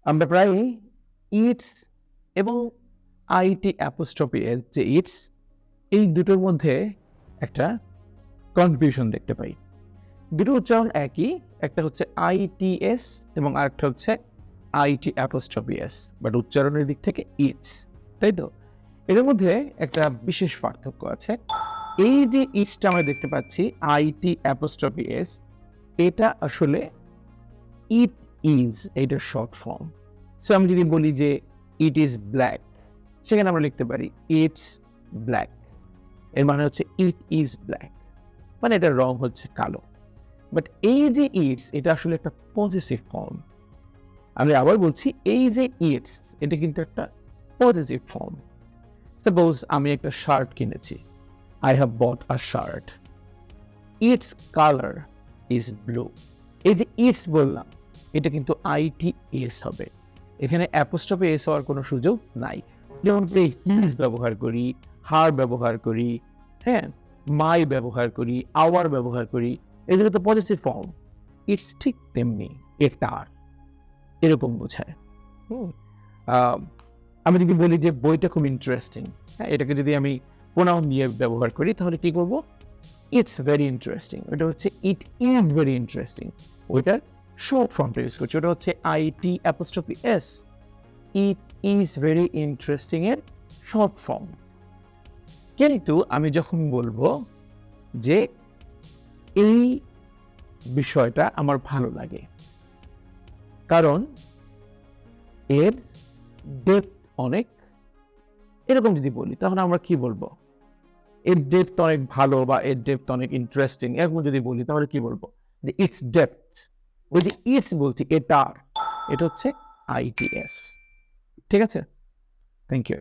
আমরা প্রায়ই ইটস এবং আইটি অ্যাপোস্ট্রফি এর যে ইটস, এই দুটোর মধ্যে একটা কনফিউশন দেখতে পাই। দুটো উচ্চারণ একই, একটা হচ্ছে আইটিএস এবং আরেকটা হচ্ছে আইটি অ্যাপোস্ট্রফি এস, বাট উচ্চারণের দিক থেকে ইটস, তাই তো? এর মধ্যে একটা বিশেষ পার্থক্য আছে। এই যে ইটসটা আমরা দেখতে পাচ্ছি আইটি অ্যাপোস্ট্রফি এস, এটা আসলে ইট ইজ এইটার শর্ট ফর্ম। সো আমি যদি বলি যে ইট ইজ ব্ল্যাক, সেখানে আমরা লিখতে পারি ইটস ব্ল্যাক। এর মানে হচ্ছে ইট ইজ ব্ল্যাক, মানে এটার রং হচ্ছে কালো। বাট এই যে ইটস, এটা আসলে একটা পজিটিভ ফর্ম। আমি আবার বলছি, এই যে ইটস, এটা কিন্তু একটা পজিটিভ ফর্ম। সাপোজ আমি একটা শার্ট কিনেছি, I have bought a shirt, it's colour is blue. এই যে ইটস বললাম, এটা কিন্তু আইটি এস হবে, এখানে অ্যাপোস্ট্রফি এস হওয়ার কোনো সুযোগ নাই। যেমন হিজ ব্যবহার করি, হার ব্যবহার করি, হ্যাঁ, মাই ব্যবহার করি, আওয়ার ব্যবহার করি, এগুলো তো পজিটিভ ফর্ম। ইটস ঠিক তেমনি, এটার, এরকম বোঝায়। আমি যদি বলি যে বইটা খুব ইন্টারেস্টিং, হ্যাঁ, এটাকে যদি আমি প্রোনাউন দিয়ে ব্যবহার করি, তাহলে কি করব? It's very interesting. ওটা হচ্ছে ইট ইজ ভেরি ইন্টারেস্টিং। ওইটার শর্ট ফর্মটা ইউজ করছি, ওটা হচ্ছে IT apostrophe S. It is very interesting এর শর্ট ফর্ম। কিন্তু আমি যখন বলবো যে এই বিষয়টা আমার ভালো লাগে, কারণ এর ডেপথ অনেক, এরকম যদি বলি, তাহলে আমরা কি বলবো? এর ডেপথ অনেক ভালো বা এর ডেপথ অনেক ইন্টারেস্টিং, এরকম যদি বলি, তাহলে কি বলবো? যে ইটস ডেপথ। ওই যে ইটস বলছি, এটার, এটা হচ্ছে আইটিএস। ঠিক আছে? Thank you.